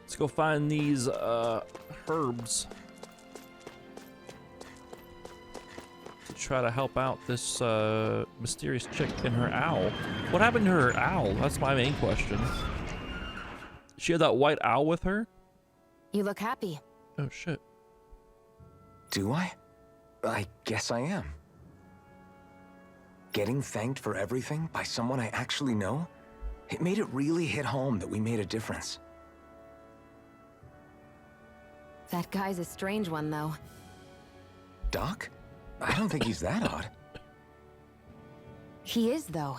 Let's go find these herbs to try to help out this mysterious chick and her owl. What happened to her owl? That's my main question. She had that white owl with her? You look happy. Oh shit. Do I? I guess I am. Getting thanked for everything by someone I actually know? It made it really hit home that we made a difference. That guy's a strange one, though. Doc? I don't think he's that odd. He is, though.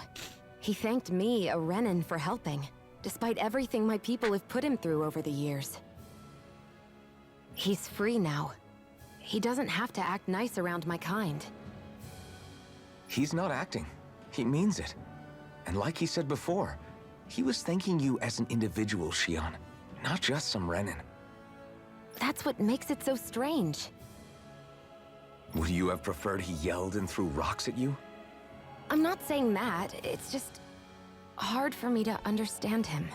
He thanked me, a Renan, for helping, despite everything my people have put him through over the years. He's free now. He doesn't have to act nice around my kind. He's not acting. He means it. And like he said before, he was thanking you as an individual, Shion, not just some Renan. That's what makes it so strange. Would you have preferred he yelled and threw rocks at you? I'm not saying that. It's just hard for me to understand him.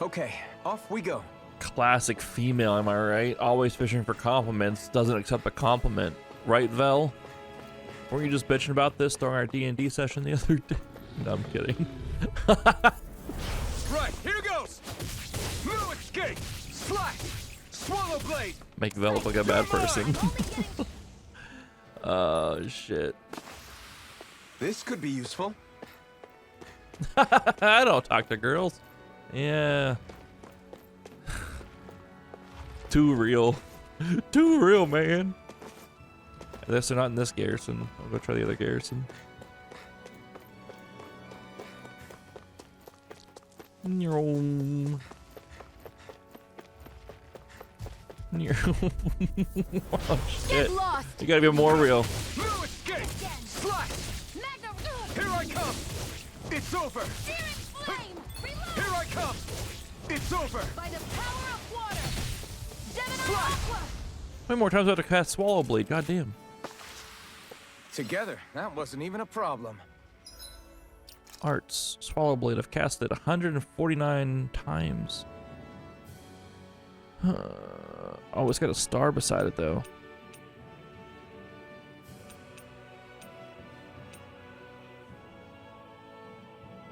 Okay, off we go. Classic female, am I right? Always fishing for compliments, doesn't accept a compliment. Right, Vel? Weren't you just bitching about this during our D&D session the other day? No, I'm kidding. Right, here goes! No escape! Slash! Swallow blade! Make Vel look like a bad person. Oh, shit. This could be useful. I don't talk to girls. Yeah. Too real. Too real, man. I guess they're not in this garrison. I'll go try the other garrison. Oh, shit. Get lost! You gotta be more real. No escape! Slash! Here I come! It's over! Flame! Reload! Here I come! It's over! By the power of water! Gemini Slash! Aqua! How many more times do I have to cast Swallow Blade? God damn. Together, that wasn't even a problem. Arts. Swallow Blade. I've cast it 149 times. Oh, it's got a star beside it, though.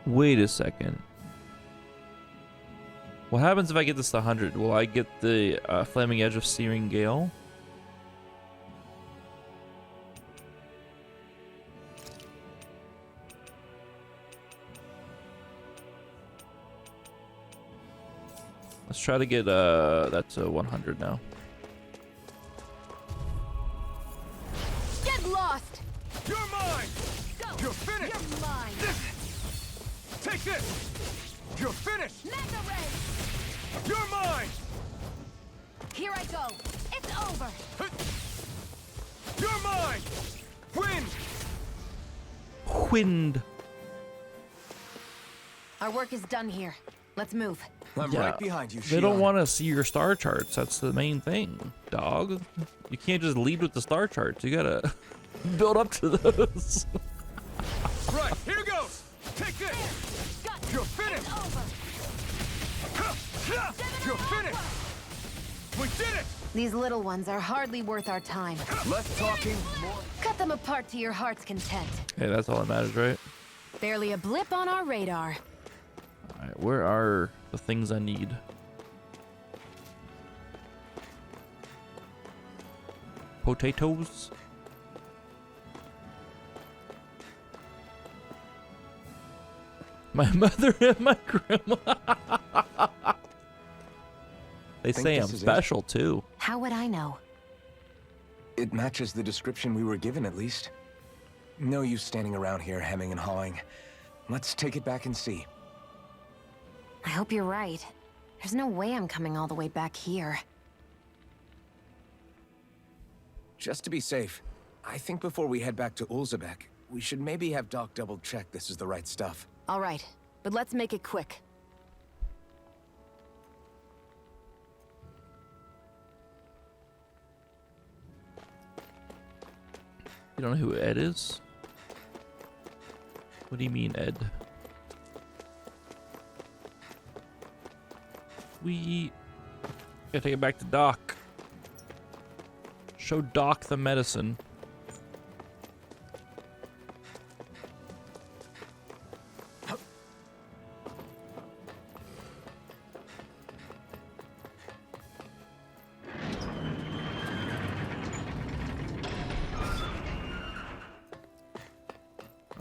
Wait a second. What happens if I get this to 100? Will I get the Flaming Edge of Searing Gale? Let's try to get that to 100 now. Get lost! You're mine! Go! You're finished! You're mine! Take this! You're finished! Mega Ray! You're mine! Here I go! It's over! You're mine! Wind! Wind. Our work is done here. Let's move. I'm Yeah, right behind you, They don't Shion. want to see your star charts. That's the main thing, dog. You can't just lead with the star charts. You gotta build up to those. Right, here goes! Take this! Got You're finished! It's over! You're finished! We did it! These little ones are hardly worth our time. Less talking, more... Cut them apart to your heart's content. Hey, that's all that matters, right? Barely a blip on our radar. All right, where are the things I need? Potatoes. My mother and my grandma. They Think say I'm this is it? special too. How would I know? It matches the description we were given, at least. No use standing around here hemming and hawing. Let's take it back and see. I hope you're right. There's no way I'm coming all the way back here. Just to be safe, I think before we head back to Ulzebek, we should maybe have Doc double-check this is the right stuff. All right, but let's make it quick. You don't know who Ed is? What do you mean, Ed? We gotta take it back to Doc. Show Doc the medicine.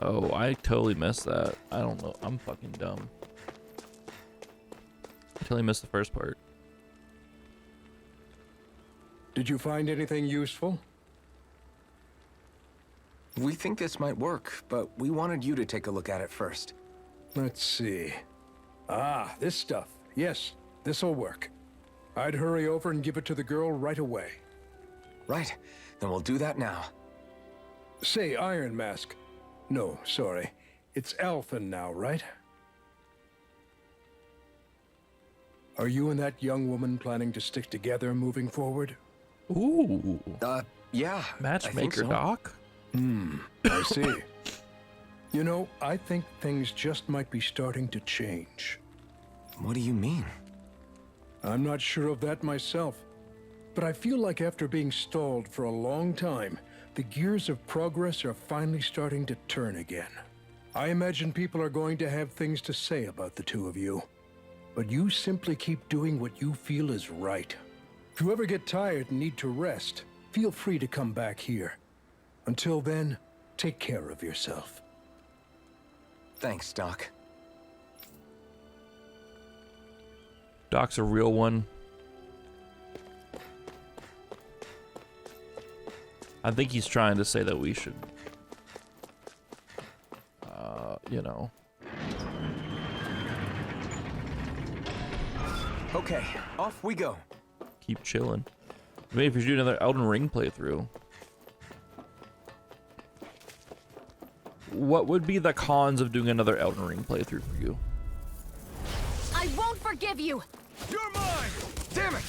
Oh, I totally missed that. I don't know. I'm fucking dumb. I totally missed the first part. Did you find anything useful? We think this might work, but we wanted you to take a look at it first. Let's see. Ah, this stuff. Yes, this'll work. I'd hurry over and give it to the girl right away. Right, then we'll do that now. Say, Iron Mask. No, sorry. It's Alphen now, right? Are you and that young woman planning to stick together moving forward? Ooh. Yeah. Matchmaker, I think so. Doc. I see. You know, I think things just might be starting to change. What do you mean? I'm not sure of that myself, but I feel like after being stalled for a long time, the gears of progress are finally starting to turn again. I imagine people are going to have things to say about the two of you, but you simply keep doing what you feel is right. If you ever get tired and need to rest, feel free to come back here. Until then, take care of yourself. Thanks, Doc. Doc's a real one. I think he's trying to say that we should, you know. Okay, off we go. Keep chilling. Maybe if we do another Elden Ring playthrough. What would be the cons of doing another Elden Ring playthrough for you? I won't forgive you! You're mine! Damn it!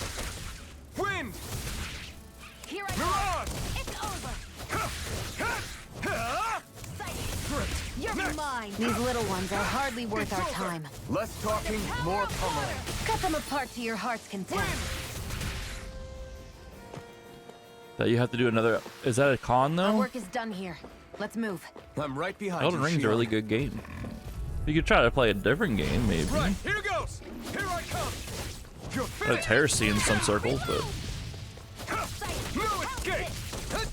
Wind! Here I Mirage! go! It's over! You're mine! These little ones are hardly worth It's our over. time. Less talking, more pummeling. Cut them apart to your heart's content. That you have to do another. Is that a con Our though? work is done here. Let's move. I'm right behind Elden you, Ring's a Shion. really good game. You could try to play a different game, maybe. Right, here goes! Here I come! You're That's heresy in some circles, but No escape!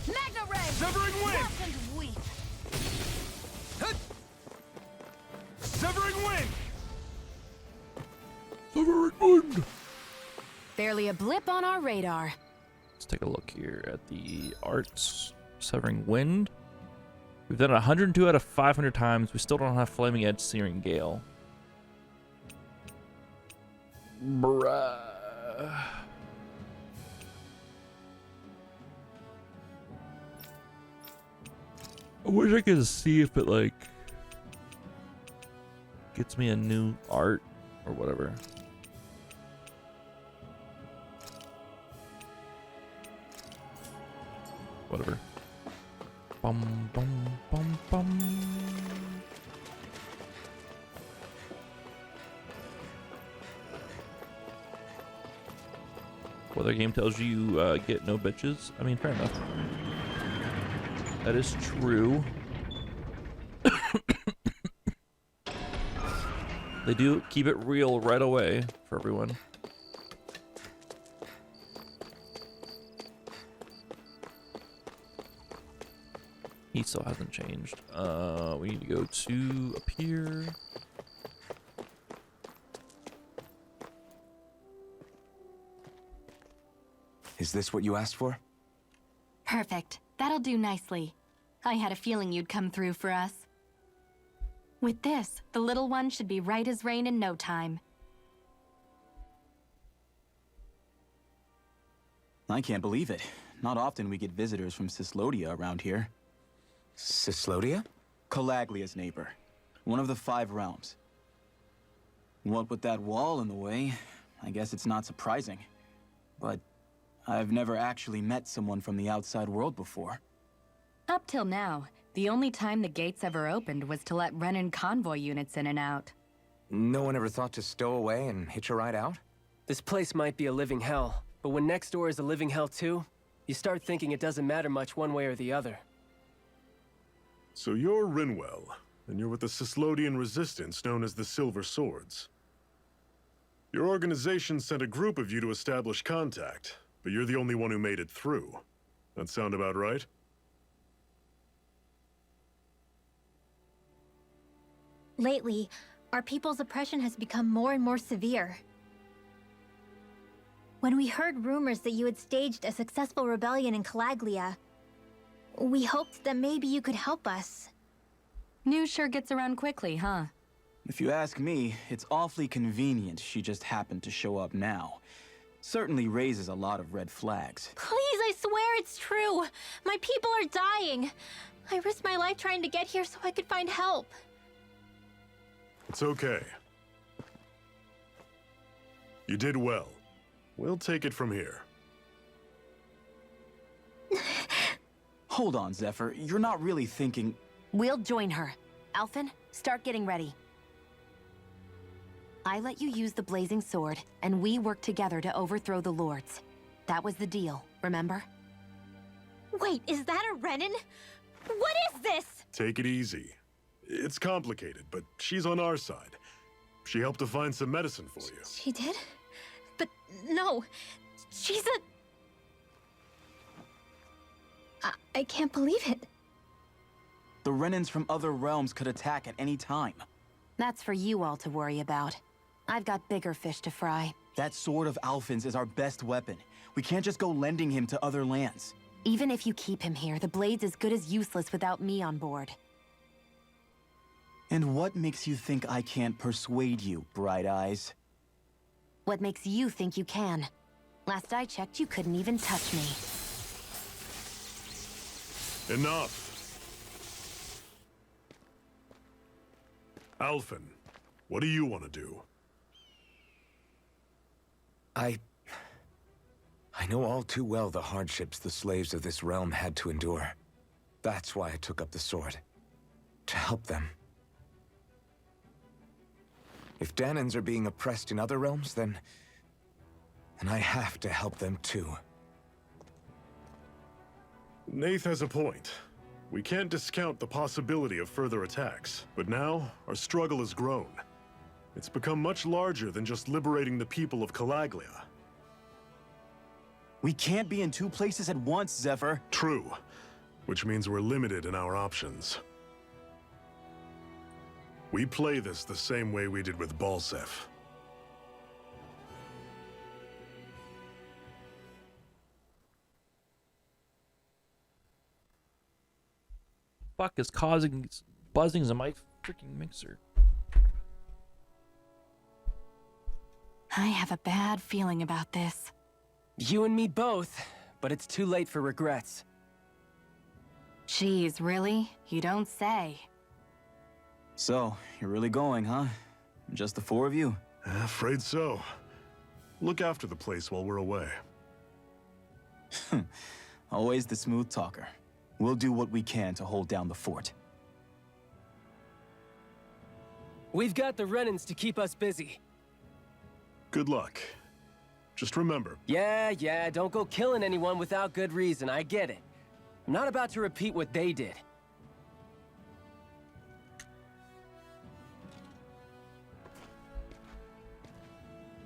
Magna Ray! Severing wind! Watch and weep! Severing wind! Barely a blip on our radar. Let's take a look here at the arts. Severing Wind. We've done it 102 out of 500 times. We still don't have Flaming Edge, Searing Gale. Bruh. I wish I could see if it, like, gets me a new art or whatever. Whatever. Bum, bum, bum, bum. Whether game tells you get no bitches. I mean, fair enough. That is true. They do keep it real right away for everyone. He still hasn't changed. We need to go to up here. Is this what you asked for? Perfect. That'll do nicely. I had a feeling you'd come through for us. With this, the little one should be right as rain in no time. I can't believe it. Not often we get visitors from Cislodia around here. Cislodia? Calaglia's neighbor. One of the 5 realms. What with that wall in the way, I guess it's not surprising. But I've never actually met someone from the outside world before. Up till now, The only time the gates ever opened was to let Renan convoy units in and out. No one ever thought to stow away and hitch a ride out? This place might be a living hell, but when next door is a living hell too, you start thinking it doesn't matter much one way or the other. So you're Rinwell, and you're with the Cislodian resistance known as the Silver Swords. Your organization sent a group of you to establish contact, but you're the only one who made it through. That sound about right? Lately, our people's oppression has become more and more severe. When we heard rumors that you had staged a successful rebellion in Calaglia, we hoped that maybe you could help us. News sure gets around quickly, huh? If you ask me, it's awfully convenient she just happened to show up now. Certainly raises a lot of red flags. Please, I swear it's true! My people are dying! I risked my life trying to get here so I could find help. It's okay. You did well. We'll take it from here. Hold on, Zephyr. You're not really thinking... We'll join her. Alphen, start getting ready. I let you use the blazing sword, and we worked together to overthrow the lords. That was the deal, remember? Wait, is that a Renan? What is this? Take it easy. It's complicated, but she's on our side. She helped to find some medicine for you. She did? But no, she's a... I can't believe it. The Renans from other realms could attack at any time. That's for you all to worry about. I've got bigger fish to fry. That sword of Alphen's is our best weapon. We can't just go lending him to other lands. Even if you keep him here, the blade's as good as useless without me on board. And what makes you think I can't persuade you, Bright Eyes? What makes you think you can? Last I checked, you couldn't even touch me. Enough! Alphen, what do you want to do? I know all too well the hardships the slaves of this realm had to endure. That's why I took up the sword. To help them. If Danans are being oppressed in other realms, then I have to help them too. Nath has a point. We can't discount the possibility of further attacks, but now our struggle has grown. It's become much larger than just liberating the people of Calaglia. We can't be in two places at once, Zephyr. True, which means we're limited in our options. We play this the same way we did with Balseph. Fuck is causing these buzzings in my freaking mixer? I have a bad feeling about this. You and me both, but it's too late for regrets. Jeez, really? You don't say. So, you're really going, huh? Just the four of you? Afraid so. Look after the place while we're away. Always the smooth talker. We'll do what we can to hold down the fort. We've got the Renans to keep us busy. Good luck. Just remember. Yeah, don't go killing anyone without good reason, I get it. I'm not about to repeat what they did.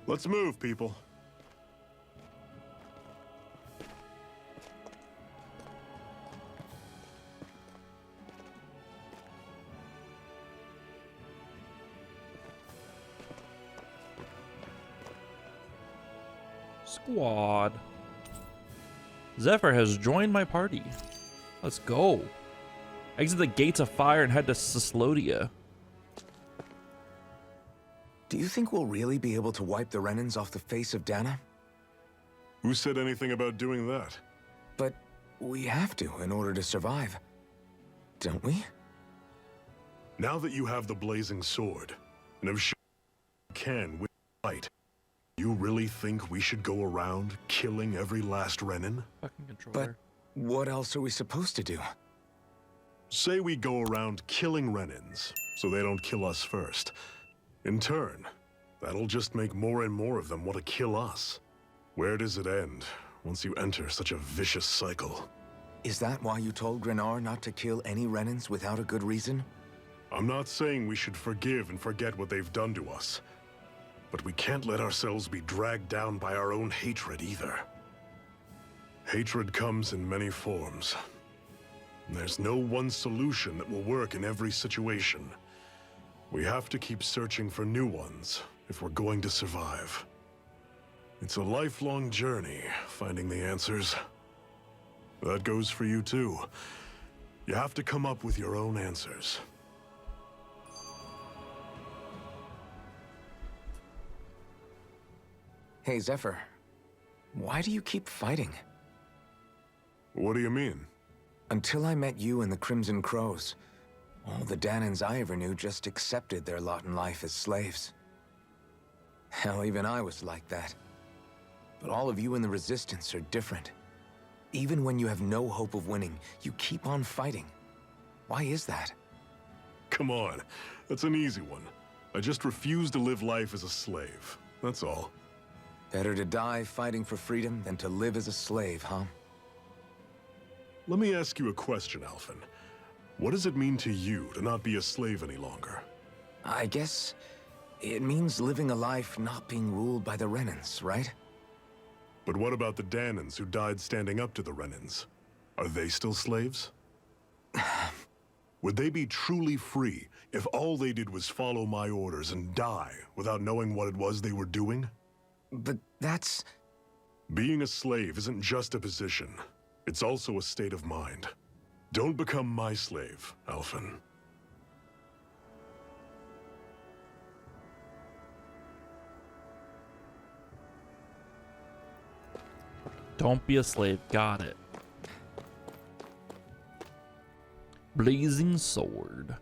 Let's move, people. Squad. Zephyr has joined my party. Let's go. Exit the gates of fire and head to Cyslodia. Do you think we'll really be able to wipe the Renans off the face of Dana? Who said anything about doing that? But we have to in order to survive. Don't we? Now that you have the blazing sword, and have shown you can with light, you really think we should go around killing every last Renan? Fucking controller. But what else are we supposed to do? Say we go around killing Renins, so they don't kill us first. In turn, that'll just make more and more of them want to kill us. Where does it end once you enter such a vicious cycle? Is that why you told Grenar not to kill any Renins without a good reason? I'm not saying we should forgive and forget what they've done to us. But we can't let ourselves be dragged down by our own hatred either. Hatred comes in many forms. There's no one solution that will work in every situation. We have to keep searching for new ones if we're going to survive. It's a lifelong journey, finding the answers. That goes for you too. You have to come up with your own answers. Hey, Zephyr. Why do you keep fighting? What do you mean? Until I met you and the Crimson Crows, all the Danans I ever knew just accepted their lot in life as slaves. Hell, even I was like that. But all of you in the Resistance are different. Even when you have no hope of winning, you keep on fighting. Why is that? Come on, that's an easy one. I just refuse to live life as a slave, that's all. Better to die fighting for freedom than to live as a slave, huh? Let me ask you a question, Alphen. What does it mean to you to not be a slave any longer? I guess it means living a life not being ruled by the Renins, right? But what about the Danans who died standing up to the Renins? Are they still slaves? Would they be truly free if all they did was follow my orders and die without knowing what it was they were doing? But that's... Being a slave isn't just a position. It's also a state of mind. Don't become my slave, Alphen. Don't be a slave. Got it. Blazing sword.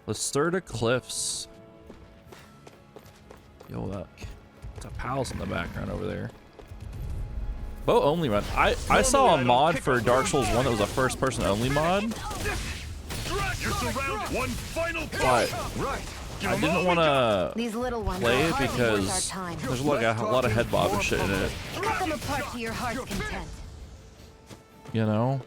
Lacerda Cliffs. Yo, look. It's a palace in the background over there. Bow only run. I saw a mod for Dark Souls 1 that was a first person only mod. But I didn't want to play it because there's like a lot of head bob and shit in it. Cut them apart to your heart's content. You know?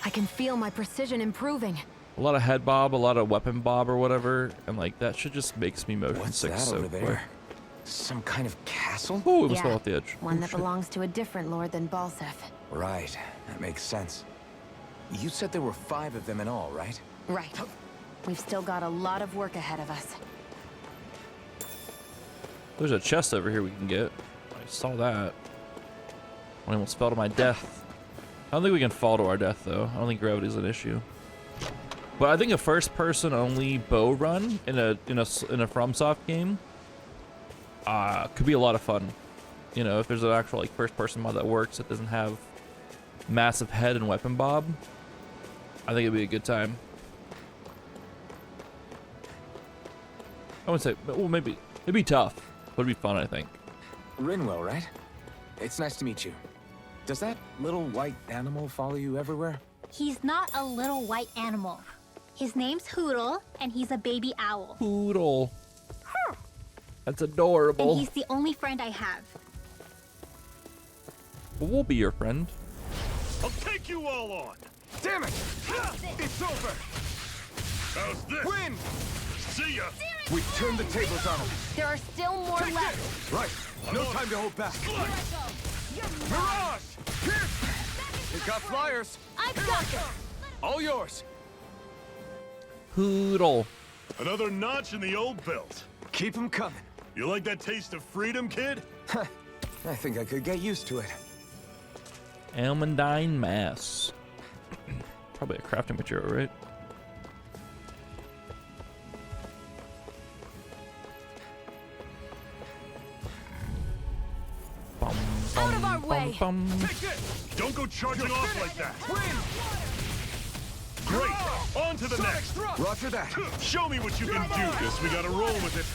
I can feel my precision improving. A lot of head bob, a lot of weapon bob or whatever, and like that shit just makes me motion What's sick that so over quick. there? Some kind of castle? Oh, it was fell off the edge. One Oh, that shit. belongs to a different lord than Balsef. Right, that makes sense. You said there were 5 of them in all, right? Right. We've still got a lot of work ahead of us. There's a chest over here we can get. I saw that. I almost fell to my death. I don't think we can fall to our death though. I don't think gravity's an issue. But I think a first-person only bow run in a FromSoft game could be a lot of fun. You know, if there's an actual like first-person mod that works that doesn't have massive head and weapon bob, I think it'd be a good time. I wouldn't say, well, maybe it'd be tough, but it'd be fun, I think. Rinwell, right? It's nice to meet you. Does that little white animal follow you everywhere? He's not a little white animal. His name's Hoodle, and he's a baby owl. Poodle. That's adorable. And he's the only friend I have. Well, we'll be your friend. I'll take you all on! Damn it! It's over! How's this? Win! See ya! We turned the tables on him. There are still more left. Right. No time to hold back. Mirage! We got flyers. I've got this. All yours. Poodle. Another notch in the old belt. Keep them coming. You like that taste of freedom, kid? I think I could get used to it. Almondine mass. Probably a crafting material, right? Bum, Out of our way. bum. Take this! Don't go charging off like that! Great! On to the next! Roger that. Show me what you can do! Guess we gotta roll with it.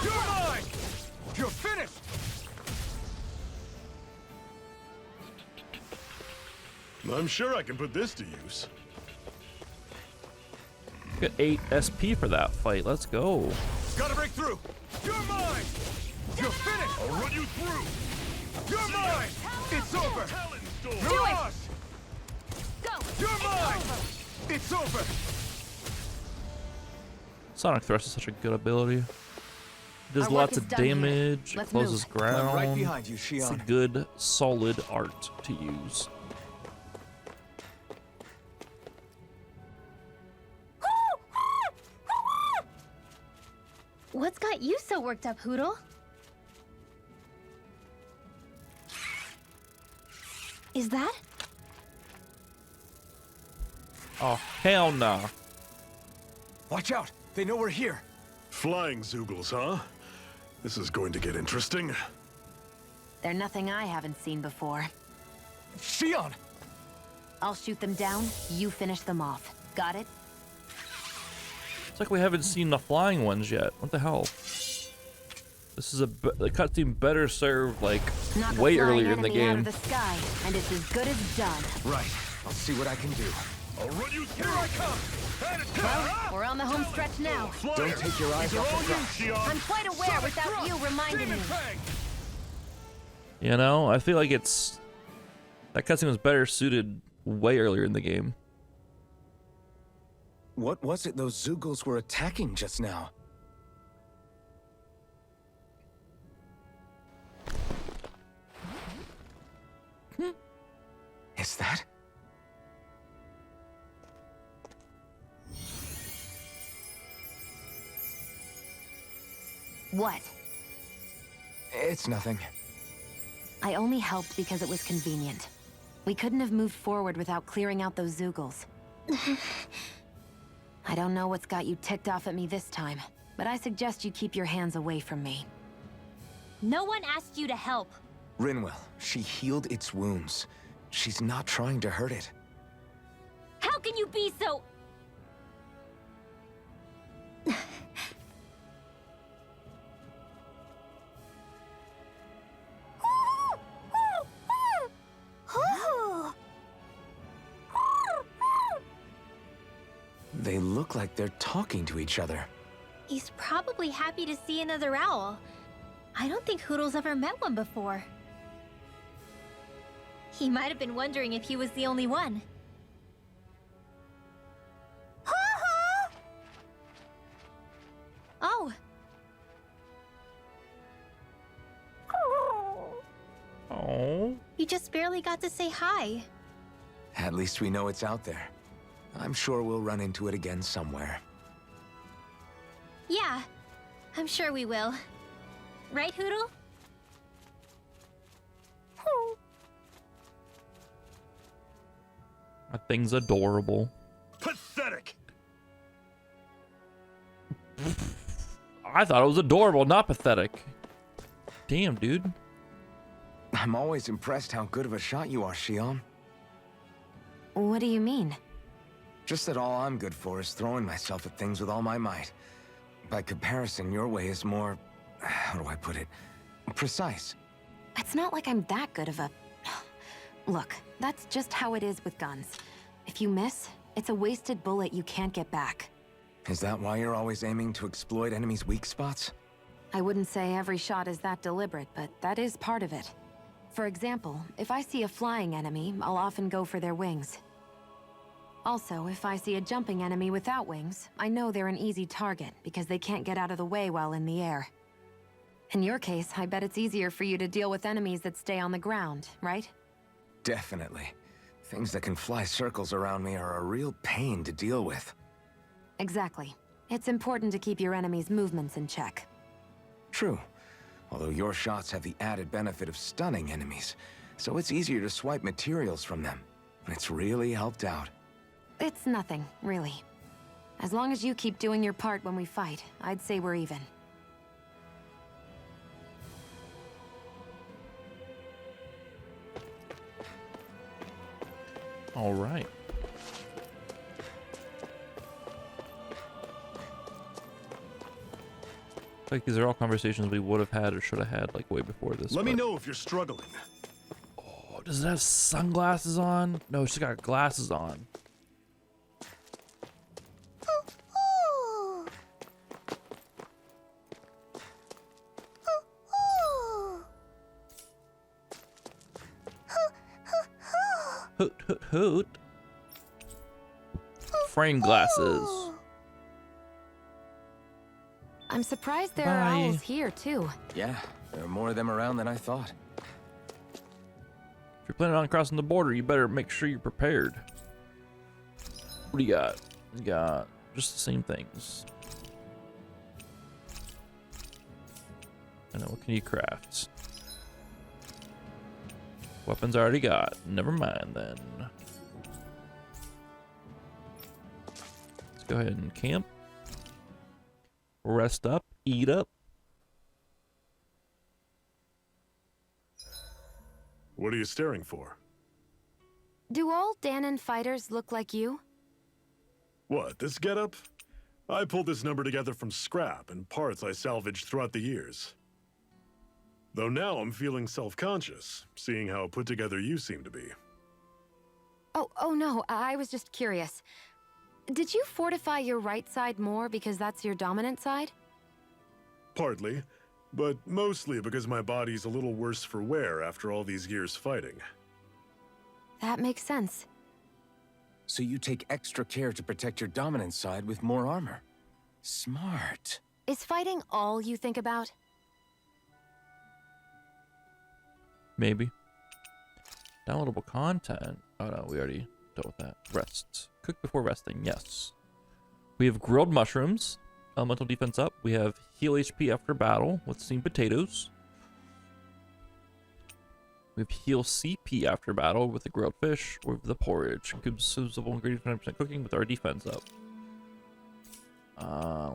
You're mine! You're finished! I'm sure I can put this to use. Got 8 SP for that fight. Let's go. Gotta break through! You're mine! You're finished! I'll run you through! You're mine! It's over! Do it! Go! You're mine! It's over! Sonic Thrust is such a good ability. Does Our work lots is of done here. damage, it Let's closes move. ground. I'm right behind you, It's a Shion. good, solid art to use. What's got you so worked up, Hoodle? Is that? Oh, hell no. Watch out! They know we're here! Flying Zoogles, huh? This is going to get interesting. They're nothing I haven't seen before. Shion! I'll shoot them down, you finish them off. Got it? It's like we haven't seen the flying ones yet. What the hell? This is the cutscene better served like Knock a way flying earlier in the enemy out game. of the sky, and it's as good as done. Right. I'll see what I can do. I'll run you through. Here I come! Well, we're on the home stretch now. Don't take your eyes off the prize. I'm quite aware without you reminding me. You know, I feel like it's that cutscene was better suited way earlier in the game. What was it those Zoogles were attacking just now? Is that? What? It's nothing. I only helped because it was convenient. We couldn't have moved forward without clearing out those Zoogles. I don't know what's got you ticked off at me this time, but I suggest you keep your hands away from me. No one asked you to help. Rinwell, she healed its wounds. She's not trying to hurt it. How can you be so... They look like they're talking to each other. He's probably happy to see another owl. I don't think Hoodle's ever met one before. He might have been wondering if he was the only one. Oh. Oh. You just barely got to say hi. At least we know it's out there. I'm sure we'll run into it again somewhere. Yeah, I'm sure we will. Right, Hoodle? That thing's adorable. Pathetic! I thought it was adorable, not pathetic. Damn, dude. I'm always impressed how good of a shot you are, Shion. What do you mean? Just that all I'm good for is throwing myself at things with all my might. By comparison, your way is more... how do I put it? Precise. It's not like I'm that good of a... Look, that's just how it is with guns. If you miss, it's a wasted bullet you can't get back. Is that why you're always aiming to exploit enemies' weak spots? I wouldn't say every shot is that deliberate, but that is part of it. For example, if I see a flying enemy, I'll often go for their wings. Also, if I see a jumping enemy without wings, I know they're an easy target because they can't get out of the way while in the air. In your case, I bet it's easier for you to deal with enemies that stay on the ground, right? Definitely. Things that can fly circles around me are a real pain to deal with. Exactly. It's important to keep your enemy's movements in check. True. Although your shots have the added benefit of stunning enemies, so it's easier to swipe materials from them. It's really helped out. It's nothing, really. As long as you keep doing your part when we fight, I'd say we're even. All right. Like these are all conversations we would have had or should have had like way before this. Let me but- know if you're struggling. Oh, Does it have sunglasses on? No, she's got glasses on. Hoot, hoot, hoot. Frame glasses. I'm surprised there are Bye. owls here, too. Yeah, there are more of them around than I thought. If you're planning on crossing the border, you better make sure you're prepared. What do you got? You got just the same things. I know, what can you craft? Weapons I already got. Never mind then. Let's go ahead and camp. Rest up, eat up. What are you staring for? Do all Danon fighters look like you? What, this getup? I pulled this number together from scrap and parts I salvaged throughout the years. Though now I'm feeling self-conscious, seeing how put together you seem to be. Oh no, I was just curious. Did you fortify your right side more because that's your dominant side? Partly, but mostly because my body's a little worse for wear after all these years fighting. That makes sense. So you take extra care to protect your dominant side with more armor. Smart. Is fighting all you think about? Maybe. Downloadable content. Oh no, we already dealt with that. Rests. Cook before resting, yes. We have grilled mushrooms. Elemental defense up. We have heal HP after battle with steamed potatoes. We have heal CP after battle with the grilled fish or the porridge. Consumable ingredient for 90% cooking with our defense up.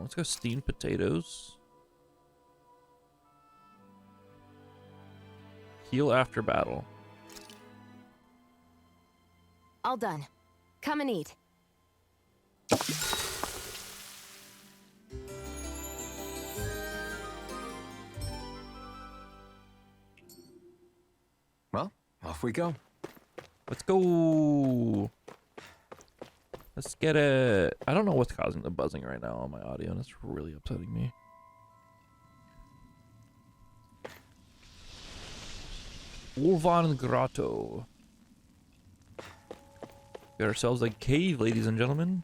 Let's go steamed potatoes. Heal after battle. All done. Come and eat. Well, off we go. Let's go. Let's get it. I don't know what's causing the buzzing right now on my audio, and it's really upsetting me. Ulvan Grotto. Got ourselves a cave, ladies and gentlemen.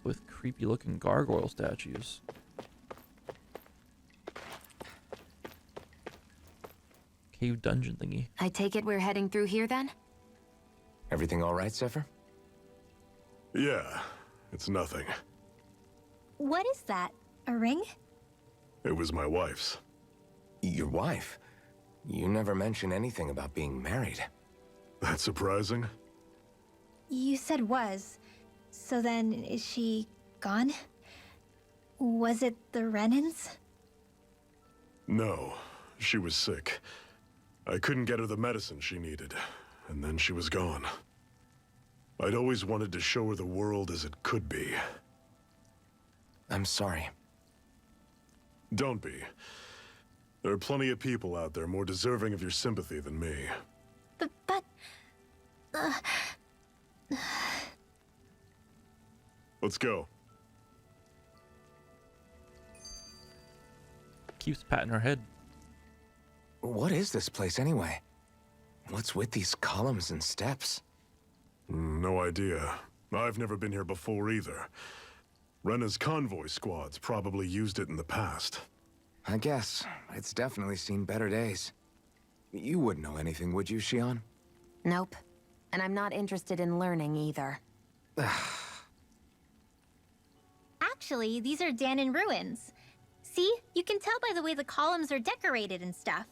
With creepy looking gargoyle statues. Cave dungeon thingy. I take it we're heading through here then? Everything all right, Zephyr? Yeah, it's nothing. What is that? A ring? It was my wife's. Your wife? You never mentioned anything about being married. That's surprising. You said was. So then, is she gone? Was it the Renans? No, she was sick. I couldn't get her the medicine she needed, and then she was gone. I'd always wanted to show her the world as it could be. I'm sorry. Don't be. There are plenty of people out there more deserving of your sympathy than me. But... Let's go. Keeps patting her head. What is this place anyway? What's with these columns and steps? No idea. I've never been here before either. Rena's convoy squads probably used it in the past. I guess. It's definitely seen better days. You wouldn't know anything, would you, Xion? Nope. And I'm not interested in learning either. Actually, these are Danon ruins. See? You can tell by the way the columns are decorated and stuff.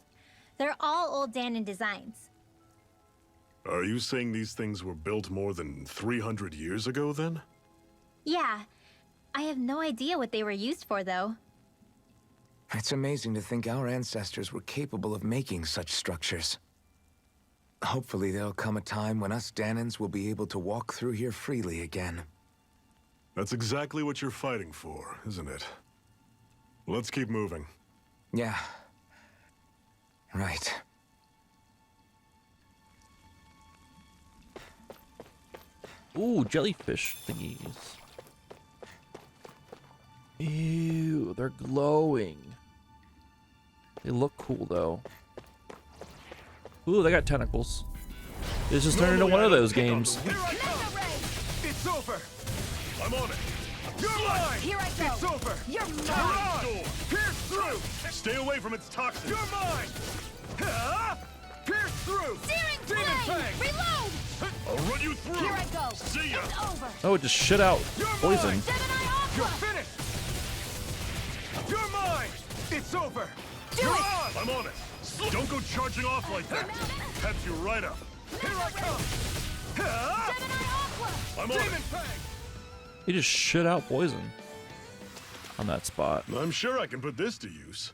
They're all old Danon designs. Are you saying these things were built more than 300 years ago, then? Yeah. I have no idea what they were used for, though. It's amazing to think our ancestors were capable of making such structures. Hopefully there'll come a time when us Danons will be able to walk through here freely again. That's exactly what you're fighting for, isn't it? Let's keep moving. Yeah. Right. Ooh, jellyfish thingies. Ew, they're glowing. They look cool though. Ooh, they got tentacles. It's just turned into one of those games. Here I come. It's over. I'm on it. You're mine. Here I go. It's over. You're mine. Door. Pierce through. Stay away from its toxins. You're mine. Pierce through. Searing Demon flame! fang. Reload! I'll run you through. Here I go. See ya. It's over. Oh, it just shit out You're poison. mine. Gemini You're Aqua! finished. You're mine. It's over. Do You're it. on. I'm on it. Don't go charging off like that. Peps you right up. Here I come. Gemini Aqua! I'm on Demon it. fang. He just shit out poison on that spot. I'm sure I can put this to use.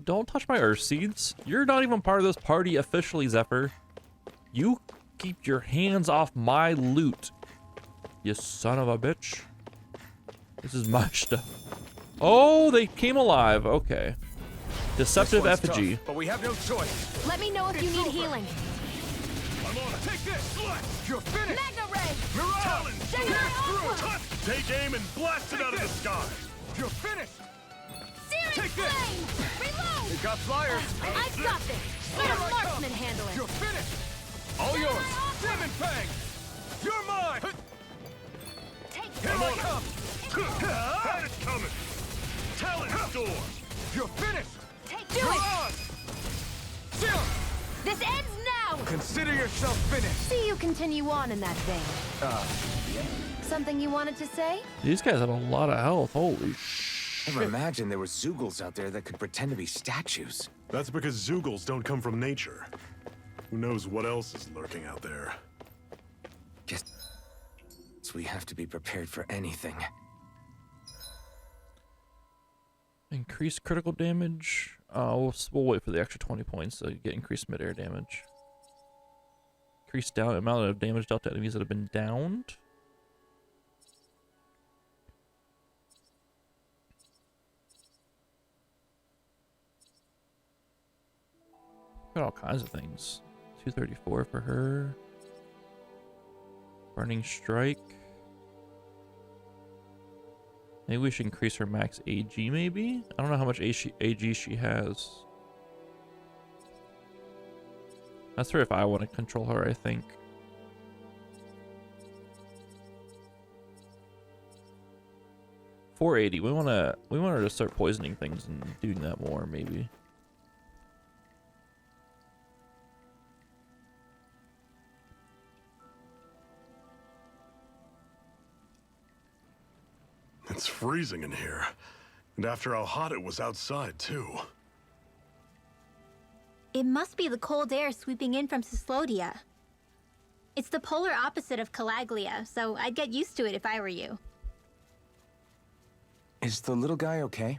Don't touch my earth seeds. You're not even part of this party officially, Zephyr. You keep your hands off my loot. You son of a bitch. This is my stuff. Oh, they came alive. Okay. Deceptive This one's effigy. tough, but we have no choice. Let me know if you need healing. I'm on it. Take this. You're finished. Magna Ray! Mirage. Talons. Gemini Aqua! Touch. Take aim and blast it out of the sky. You're finished. Searing Take this. flame! Reload! You got flyers. I've got this. Let a marksman handle it. You're finished. All yours. Demon fang. You're mine. Take Here I come. That is coming. Talon door. You're finished. Take You're it! on. Seal. This ends now! Consider yourself finished. See you continue on in that vein. Something you wanted to say? These guys have a lot of health. Holy shit. Never imagined there were Zoogles out there that could pretend to be statues. That's because Zoogles don't come from nature. Who knows what else is lurking out there? Guess we have to be prepared for anything. Increased critical damage. We'll wait for the extra 20 points to get increased mid-air damage. Increased down amount of damage dealt to enemies that have been downed. Got all kinds of things. 234 for her. Burning strike. Maybe we should increase her max AG, maybe? I don't know how much AG she has. That's her if I want to control her, I think. $480. We want her to start poisoning things and doing that more, maybe. It's freezing in here. And after how hot it was outside, too. It must be the cold air sweeping in from Cyslodia. It's the polar opposite of Calaglia, so I'd get used to it if I were you. Is the little guy okay?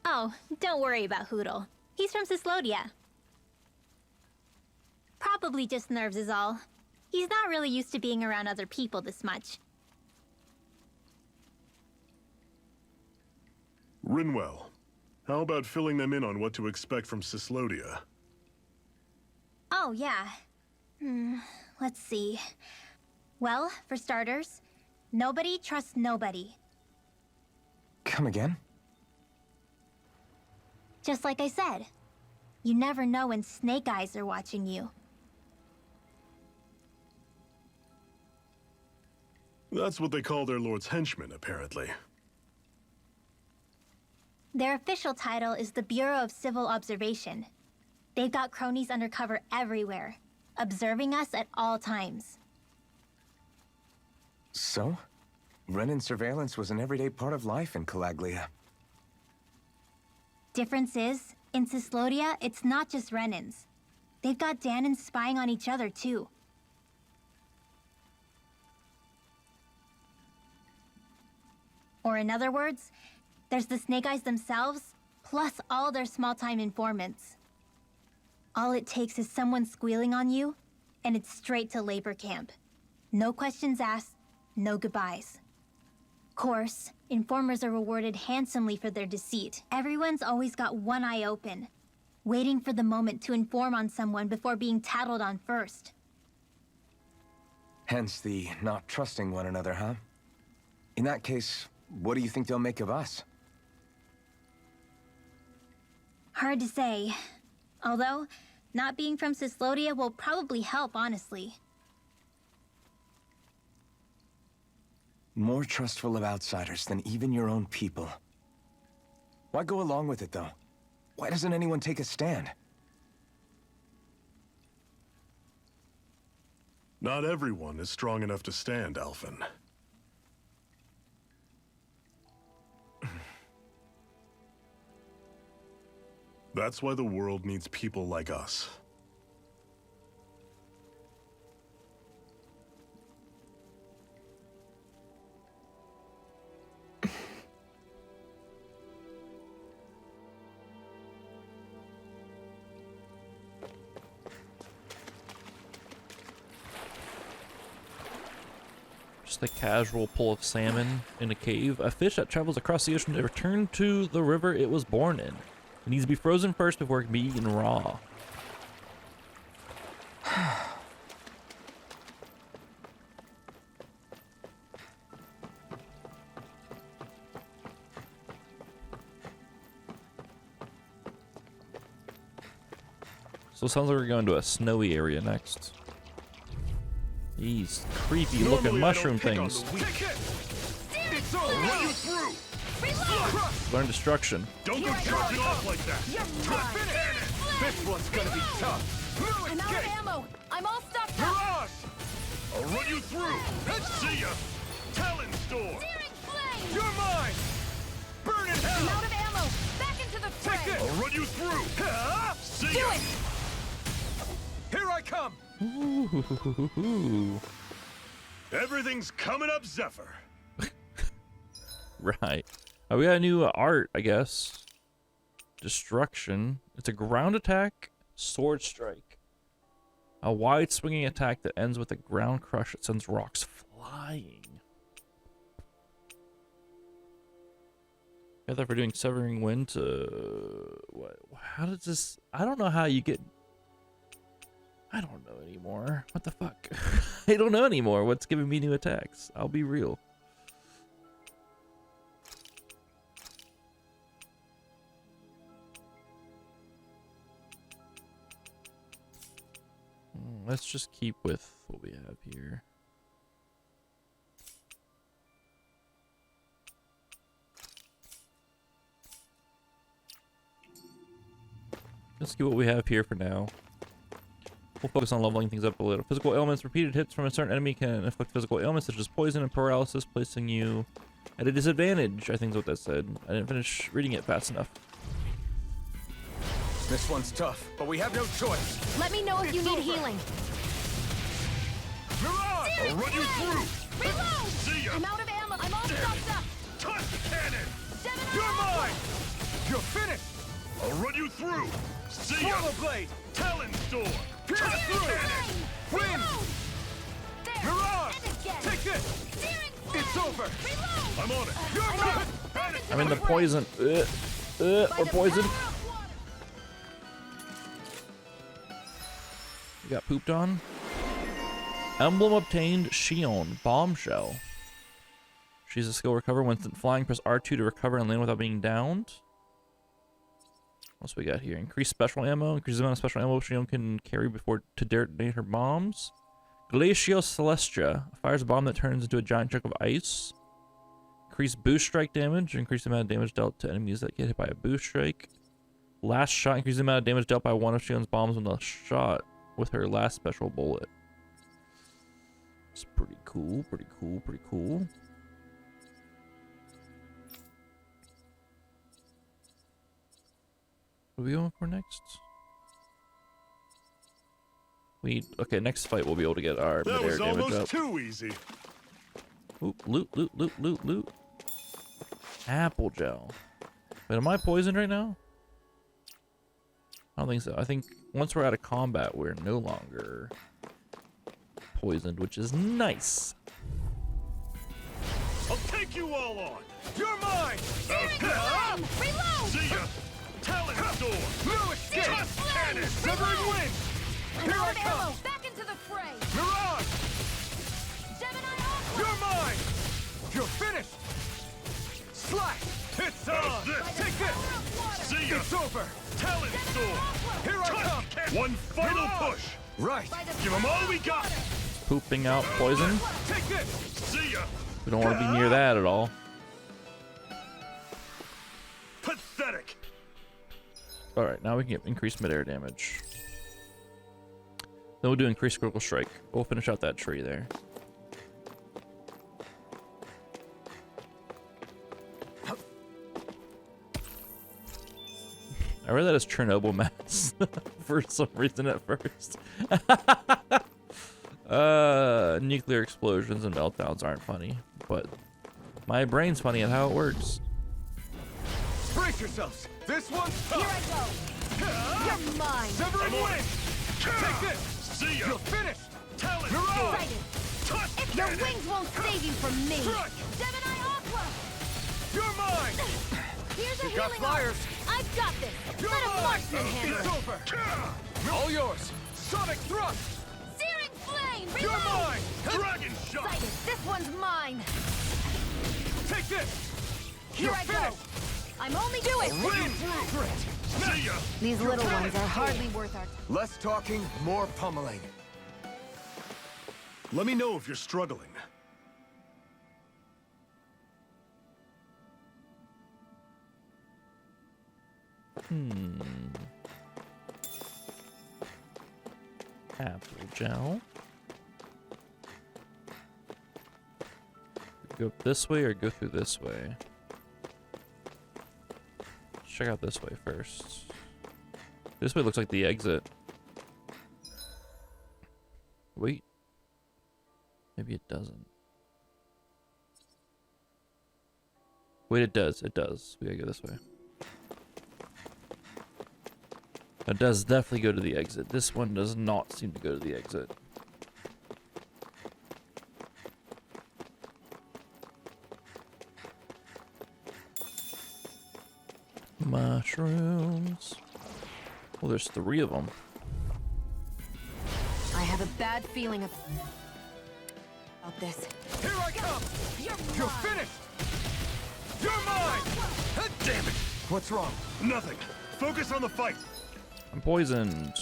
Oh, don't worry about Hootle. He's from Cyslodia. Probably just nerves is all. He's not really used to being around other people this much. Rinwell, how about filling them in on what to expect from Cyslodia? Oh, yeah. Let's see. Well, for starters, nobody trusts nobody. Come again? Just like I said. You never know when Snake Eyes are watching you. That's what they call their lord's henchmen, apparently. Their official title is the Bureau of Civil Observation. They've got cronies undercover everywhere, observing us at all times. So? Renin surveillance was an everyday part of life in Calaglia. Difference is, in Cyslodia, it's not just Renins. They've got Danans spying on each other, too. Or in other words, there's the Snake Eyes themselves, plus all their small-time informants. All it takes is someone squealing on you, and it's straight to labor camp. No questions asked, no goodbyes. Course, informers are rewarded handsomely for their deceit. Everyone's always got one eye open, waiting for the moment to inform on someone before being tattled on first. Hence the not trusting one another, huh? In that case, what do you think they'll make of us? Hard to say. Although, not being from Cyslodia will probably help, honestly. More trustful of outsiders than even your own people. Why go along with it, though? Why doesn't anyone take a stand? Not everyone is strong enough to stand, Alphen. That's why the world needs people like us. Just a casual pull of salmon in a cave. A fish that travels across the ocean to return to the river it was born in. It needs to be frozen first before it can be eaten raw. So it sounds like we're going to a snowy area next. These creepy looking mushroom things. It's all run you through. Learn destruction. Don't go charging off like that. This one's gonna be tough. I'm out of ammo. I'm all stuffed up. Mirage! I'll run you through. See ya. Talon Storm. Searing flame. You're mine. Burn in hell. I'm out of ammo. Back into the fray. Take it. I'll run you through. See Do ya. it. Here I come. Ooh. Everything's coming up, Zephyr. Right. Oh, we got a new art, I guess. Destruction. It's a ground attack, sword strike. A wide swinging attack that ends with a ground crush that sends rocks flying. I thought for doing severing wind to what? How does this? I don't know how you get. I don't know anymore. What the fuck? I don't know anymore. What's giving me new attacks? I'll be real. Let's just keep with what we have here. Let's keep what we have here for now. We'll focus on leveling things up a little. Physical ailments. Repeated hits from a certain enemy can inflict physical ailments such as poison and paralysis, placing you at a disadvantage. I think is what that said. I didn't finish reading it fast enough. This one's tough, but we have no choice. Let me know if you need healing. Mirage! I'll run you through. Reload. See ya. I'm out of ammo. I'm all stuffed up. Touch the cannon. 7 You're ammo. mine. You're finished. I'll run you through. See ya. Blade. Talon Storm. Pierce through. Cannon. Win. There. Mirage. And again. Take this. Searing flame. It's over. Reload. I'm on it. You're mine. I'm in the poison. We're poisoned. We got pooped on. Emblem obtained. Shion. Bombshell. She's a skill recover. When flying, press R2 to recover and land without being downed. What's we got here? Increased special ammo. Increases the amount of special ammo Shion can carry before to detonate her bombs. Glacio Celestia. Fires a bomb that turns into a giant chunk of ice. Increased boost strike damage. Increase the amount of damage dealt to enemies that get hit by a boost strike. Last shot. Increases the amount of damage dealt by one of Shion's bombs when the shot with her last special bullet. It's pretty cool, pretty cool, pretty cool. What are we going for next? Okay, next fight we'll be able to get our That mid-air was damage almost up. too easy. Ooh, loot, loot, loot, loot, loot. Apple gel. Wait, am I poisoned right now? I don't think so. I think once we're out of combat, we're no longer poisoned, which is nice. I'll take you all on. You're mine. Reload. See ya. Talon Storm. No escape. Tusk Cannon. Severing Wind. I'm out of ammo. Back into the fray. Mirage. You're mine! You're finished! Slash! It's on! Take this! See ya! It's over! Talent sword! Here I come! One final push! Right! Give them all we got! Pooping out poison. Take this! See ya! We don't want to be near that at all. Pathetic! Alright, now we can get increased mid-air damage. Then we'll do increased critical strike. We'll finish out that tree there. I read that as Chernobyl mass for some reason at first. Nuclear explosions and meltdowns aren't funny, but my brain's funny at how it works. Brace yourselves! This one's tough! Here I go! You're mine! Severing wing! Take this! See ya! You're finished! Talent You're sword! Excited! Your wings won't save you from me! Strike! Gemini Aqua! You're mine! Here's a You got healing flyers! arm. I've got this! You're Let a mine! marksman handle It's it! over! All yours! Sonic thrust! Searing flame! You're Reload! mine! Dragon shot! Excited! This one's mine! Take this! Here You're I go! finished! I'm only doing Win through! See ya! These little ones are hardly worth our time. Less talking, more pummeling. Let me know if you're struggling. Apple gel. Go this way or go through this way? Let's check out this way first. This way looks like the exit. Wait. Maybe it doesn't. Wait, it does. It does. We gotta go this way. It does definitely go to the exit. This one does not seem to go to the exit. Mushrooms. Well, there's 3 of them. I have a bad feeling about this. Here I come! You're finished! You're mine! Damn it! What's wrong? Nothing. Focus on the fight. I'm poisoned.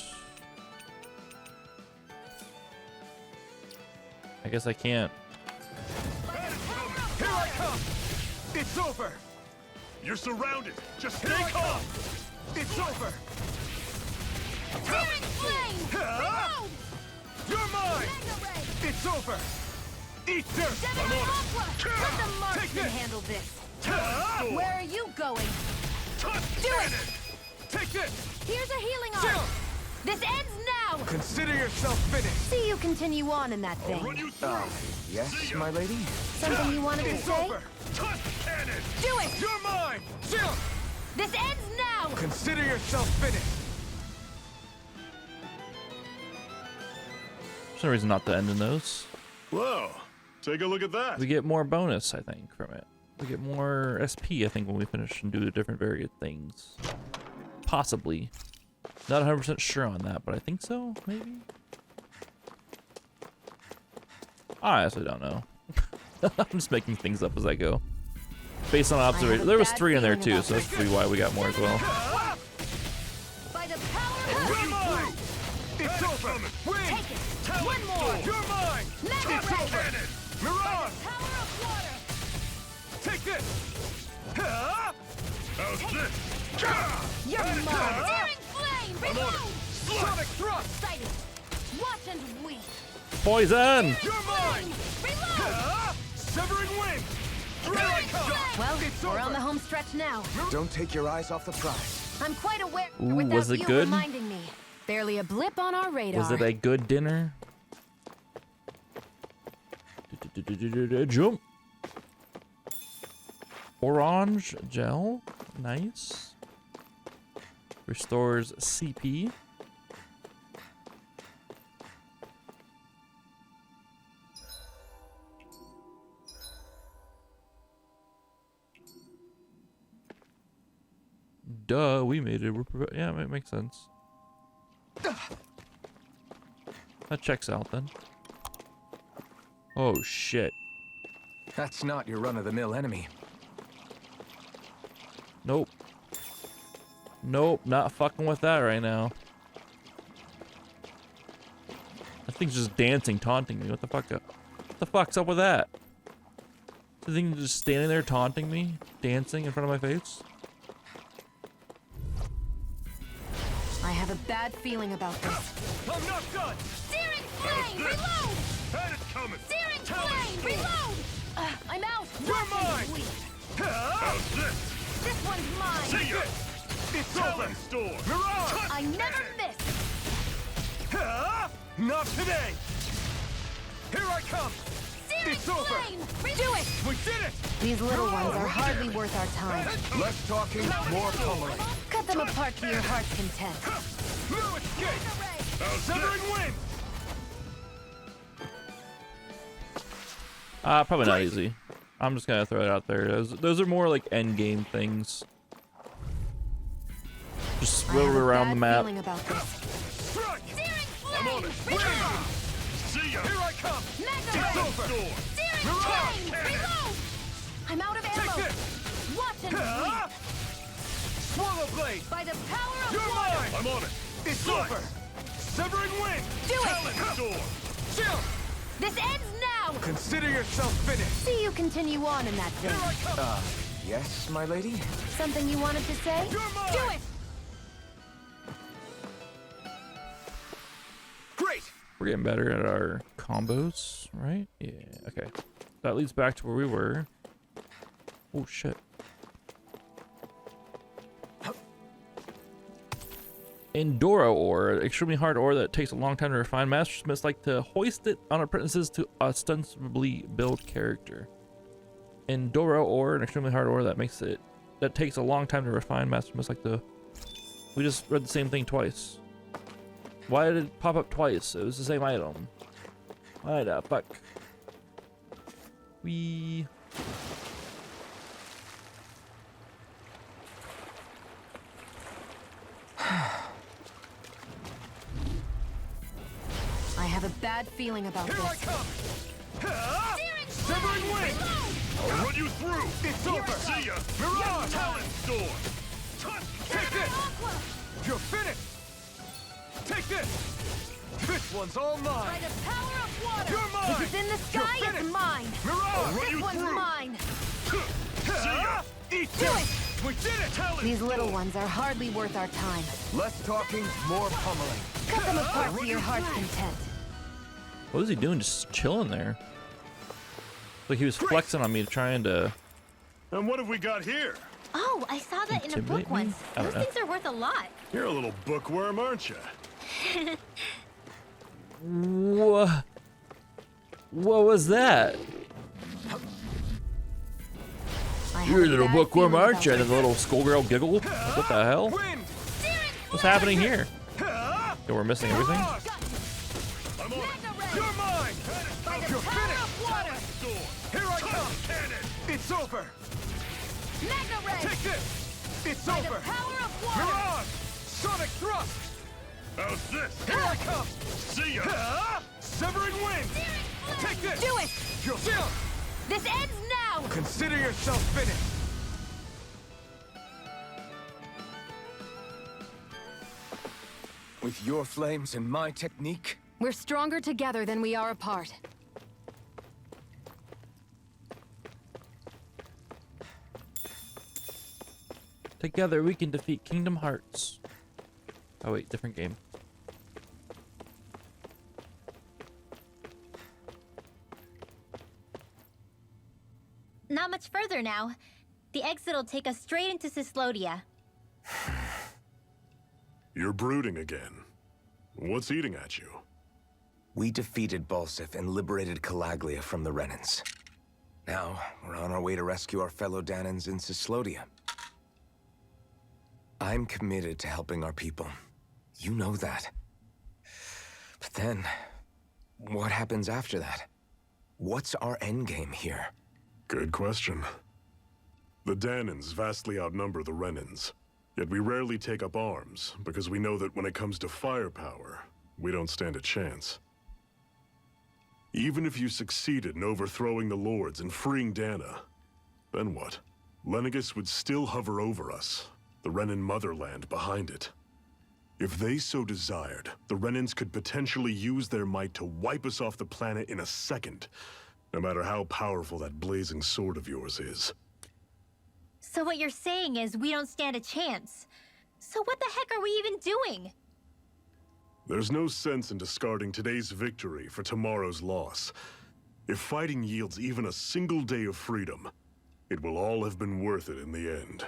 I guess I can't. Here I come! It's over! You're surrounded. Just Here stay I calm. come! It's over! Searing flame! Reload! You're mine! Mega ray! It's over! Eat dirt! Gemini Aqua! Let the Take marksman this! handle this! Sword. Where are you going? Do it! Take this! Here's a healing Chill! arm! This ends now! Consider yourself finished! See you continue on in that thing. Run you through. Yes, my lady? Something you wanted to It's say? over! Tusk cannon. Do it! You're mine! Chill! This ends now! Consider yourself finished! There's no reason not to end in those. Whoa. Take a look at that. We get more bonus, I think, from it. We get more SP, I think, when we finish and do the different varied things. Possibly. Not 100% sure on that, but I think so, maybe? I honestly don't know. I'm just making things up as I go. Based on observation. There was 3 in there too, so that's probably why we got more as well. By the power of You're mine! It's over! Win! Take it! One more! You're mine! Mega It's ray! over! Mirage! Power of water! Take this! How's this? You're mine! Searing flame! I'm on Reload! it. Sonic thrust! Excited! Watch and weep! Poison! You're mine! Reload! Severing wing! Here I come! Well, It's we're over. on the home stretch now. Don't take your eyes off the prize. I'm quite aware Ooh, without was it you good? reminding me. Barely a blip on our radar. Was it a good dinner? Jump. Orange gel. Nice. Restores CP. Duh, we made it. Yeah, it makes sense. That checks out then. Oh shit. That's not your run-of-the-mill enemy. Nope. Nope, not fucking with that right now. That thing's just dancing, taunting me. What the fuck? What the fuck's up with that? The thing just standing there taunting me, dancing in front of my face. I have a bad feeling about this. I'm not done! Searing flame! Reload! Had it coming! Searing flame! Reload! I'm out! You're mine! How's this? This one's mine! See ya! It's over! Storm! Mirage! I never miss! Not today! Here I come! Searing It's over! flame! Do it! We did it! These little ones are hardly worth our time. Less talking, more pummeling. Cut them apart to your heart's content. No escape! Severing wind! Probably not easy. I'm just gonna throw it out there. Those are more like end game things. Just swirl around the map. Strike! Searing flame! I'm on it! Reload! See ya! Here I come! Mega It's ray! over! Searing Mirage! flame! Reload! I'm out of ammo! Take this! Watch and bleed! Swallow blade! By the power of You're water! mine! I'm on it! It's over! Severing wind! Do it! Talon storm! Chill! This ends now! Consider yourself finished. See you continue on in that Here I vein. come! Yes, my lady? Something you wanted to say? You're mine! Do it! Great! We're getting better at our combos, right? Yeah, okay. That leads back to where we were. Oh, shit. Enduro ore, extremely hard ore that takes a long time to refine. Mastersmiths like to hoist it on apprentices to ostensibly build character. Enduro ore, an extremely hard ore that takes a long time to refine. Mastersmiths like to... We just read the same thing twice. Why did it pop up twice? It was the same item. Why the fuck? We... I have a bad feeling about Here I this. come! Severing wind! I'll run you through! It's over! See ya! Mirage! Talon storm! Take this! You're finished! Take this! This one's all By mine! the power of water! You're mine! If it's in the You're sky, it's finished! mine. Mirage! This one's mine! See ya! Eat Do this! it! We did it! Talon These little storm! ones are hardly worth our time. Less talking, more pummeling. Cut them apart to your heart's content. What was he doing? Just chilling there. Like he was flexing on me, trying to... And what have we got here? Oh, I saw that in a Intimidate book me? once. I don't Those know. things are worth a lot. You're a little bookworm, aren't you? What was that? You're a little bookworm, aren't you? And then the little schoolgirl giggle. Like, what the hell? Wind! What's happening here? Yeah, we're missing everything. I'm on it! You're mine! By the You're power finished! of water! Here I come! Cannon! It's over! Mega ray! Take this! It's By the over! power of water! Mirage! Sonic thrust! How's this? Here I come! See ya! Severing wind! Take this! Do it! You'll chill! This ends now! Consider yourself finished. With your flames and my technique, We're stronger together than we are apart. Together we can defeat Kingdom Hearts. Oh wait, different game. Not much further now. The exit'll take us straight into Cislodia. You're brooding again. What's eating at you? we defeated Balsif and liberated Calaglia from the Renans. Now, we're on our way to rescue our fellow Danans in Cislodia. I'm committed to helping our people. You know that. But then, what happens after that? What's our endgame here? Good question. The Danans vastly outnumber the Renans. Yet we rarely take up arms, because we know that when it comes to firepower, we don't stand a chance. Even if you succeeded in overthrowing the Lords and freeing Dana, then what? Lenegis would still hover over us, the Renan motherland behind it. If they so desired, the Renans could potentially use their might to wipe us off the planet in a second, no matter how powerful that blazing sword of yours is. So what you're saying is we don't stand a chance. So what the heck are we even doing? There's no sense in discarding today's victory for tomorrow's loss. If fighting yields even a single day of freedom, it will all have been worth it in the end.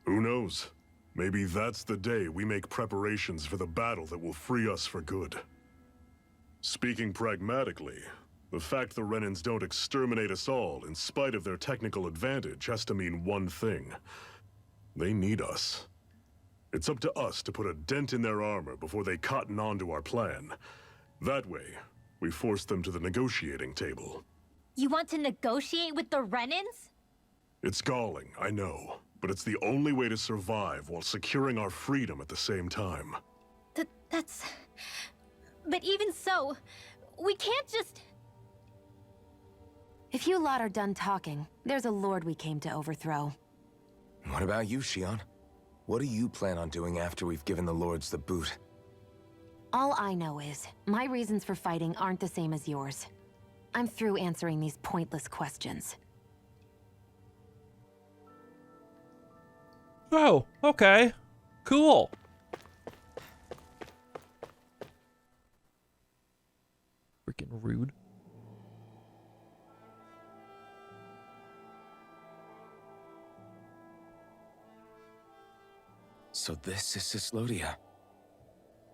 Who knows? Maybe that's the day we make preparations for the battle that will free us for good. Speaking pragmatically, the fact the Renans don't exterminate us all in spite of their technical advantage has to mean one thing. They need us. It's up to us to put a dent in their armor before they cotton on to our plan. That way, we force them to the negotiating table. You want to negotiate with the Renans? It's galling, I know, but it's the only way to survive while securing our freedom at the same time. That's... But even so, we can't just... If you lot are done talking, there's a lord we came to overthrow. What about you, Shion? What do you plan on doing after we've given the lords the boot? All I know is, my reasons for fighting aren't the same as yours. I'm through answering these pointless questions. Oh, okay. Cool. Freaking rude. So this is Cyslodia.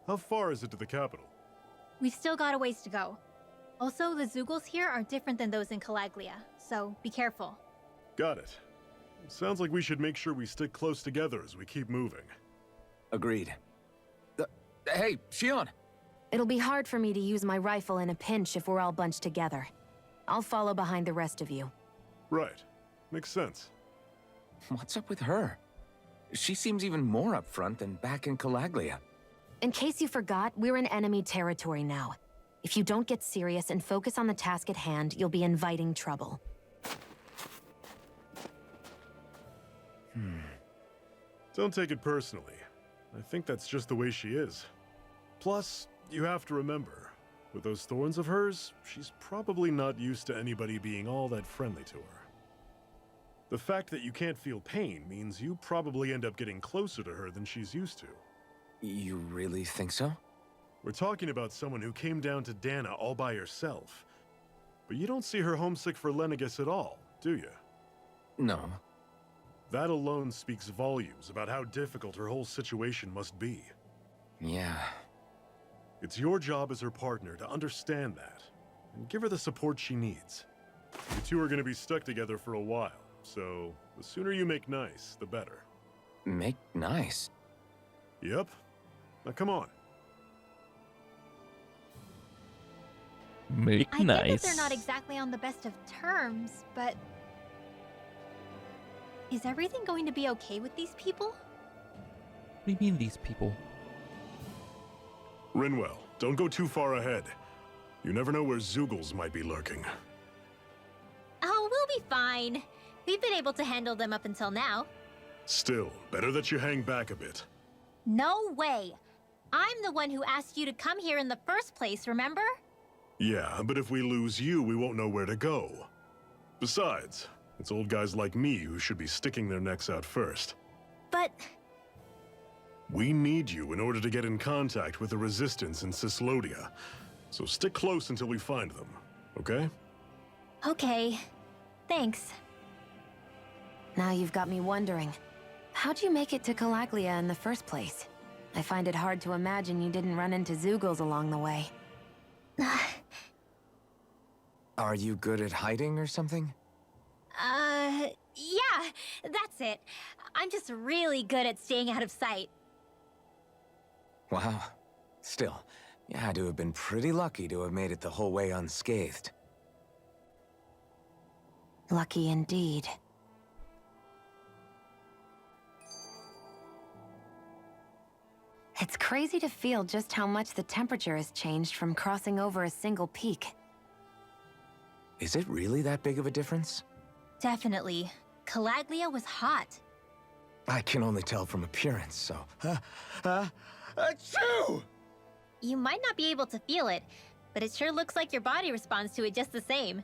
How far is it to the capital? We've still got a ways to go. Also, the Zeugles here are different than those in Calaglia, so be careful. Got it. Sounds like we should make sure we stick close together as we keep moving. Agreed. Hey, Shion! It'll be hard for me to use my rifle in a pinch if we're all bunched together. I'll follow behind the rest of you. Right. Makes sense. What's up with her? She seems even more upfront than back in Calaglia. In case you forgot, we're in enemy territory now. If you don't get serious and focus on the task at hand, you'll be inviting trouble. Don't take it personally. I think that's just the way she is. Plus, you have to remember, with those thorns of hers, she's probably not used to anybody being all that friendly to her. The fact that you can't feel pain means you probably end up getting closer to her than she's used to. You really think so? We're talking about someone who came down to Dana all by herself. But you don't see her homesick for Lenegis at all, do you? No. That alone speaks volumes about how difficult her whole situation must be. Yeah. It's your job as her partner to understand that, and give her the support she needs. You two are going to be stuck together for a while, so the sooner you make nice, the better. Make nice? Yep. Now come on. Make I nice. get that they're not exactly on the best of terms, but... Is everything going to be okay with these people? What do you mean, these people? Rinwell, don't go too far ahead. You never know where Zeugles might be lurking. Oh, we'll be fine. We've been able to handle them up until now. Still, better that you hang back a bit. No way! I'm the one who asked you to come here in the first place, remember? Yeah, but if we lose you, we won't know where to go. Besides, it's old guys like me who should be sticking their necks out first. But... We need you in order to get in contact with the Resistance in Cyslodia. So stick close until we find them, okay? Okay. Thanks. Now you've got me wondering. How'd you make it to Calaglia in the first place? I find it hard to imagine you didn't run into Zeugles along the way. Are you good at hiding or something? Yeah, that's it. I'm just really good at staying out of sight. Wow. Still, you had to have been pretty lucky to have made it the whole way unscathed. Lucky indeed. It's crazy to feel just how much the temperature has changed from crossing over a single peak. Is it really that big of a difference? Definitely. Calaglia was hot. I can only tell from appearance, so... Achoo! You might not be able to feel it, but it sure looks like your body responds to it just the same.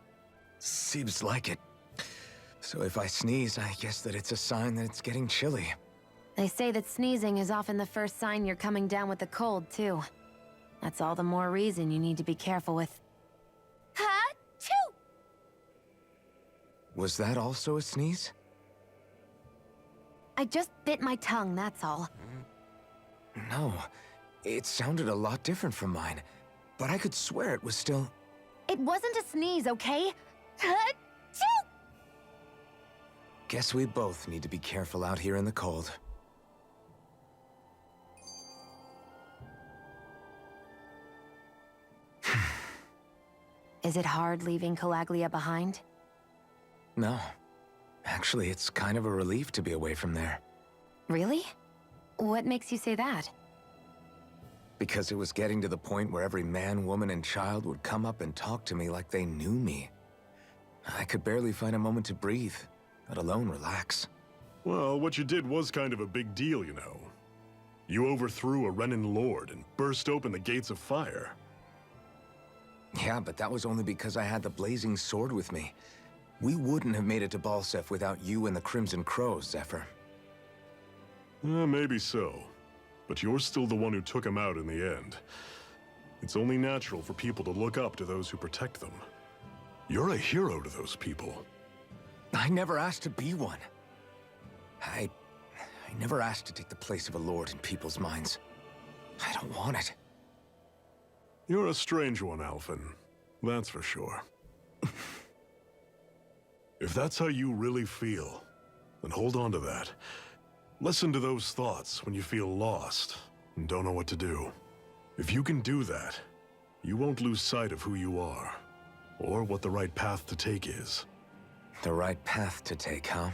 Seems like it. So if I sneeze, I guess that it's a sign that it's getting chilly. They say that sneezing is often the first sign you're coming down with the cold, too. That's all the more reason you need to be careful with... Ha-choo! Was that also a sneeze? I just bit my tongue, that's all. No. It sounded a lot different from mine. But I could swear it was still... It wasn't a sneeze, okay? Ha-choo! Guess we both need to be careful out here in the cold. Is it hard leaving Calaglia behind? No. Actually, it's kind of a relief to be away from there. Really? What makes you say that? Because it was getting to the point where every man, woman, and child would come up and talk to me like they knew me. I could barely find a moment to breathe, let alone relax. Well, what you did was kind of a big deal, you know. You overthrew a Renin lord and burst open the gates of fire. Yeah, but that was only because I had the blazing sword with me. We wouldn't have made it to Balsef without you and the Crimson Crows, Zephyr. Maybe so. But you're still the one who took him out in the end. It's only natural for people to look up to those who protect them. You're a hero to those people. I never asked to be one. I never asked to take the place of a lord in people's minds. I don't want it. You're a strange one, Alphen. That's for sure. If that's how you really feel, then hold on to that. Listen to those thoughts when you feel lost and don't know what to do. If you can do that, you won't lose sight of who you are, or what the right path to take is. The right path to take, huh?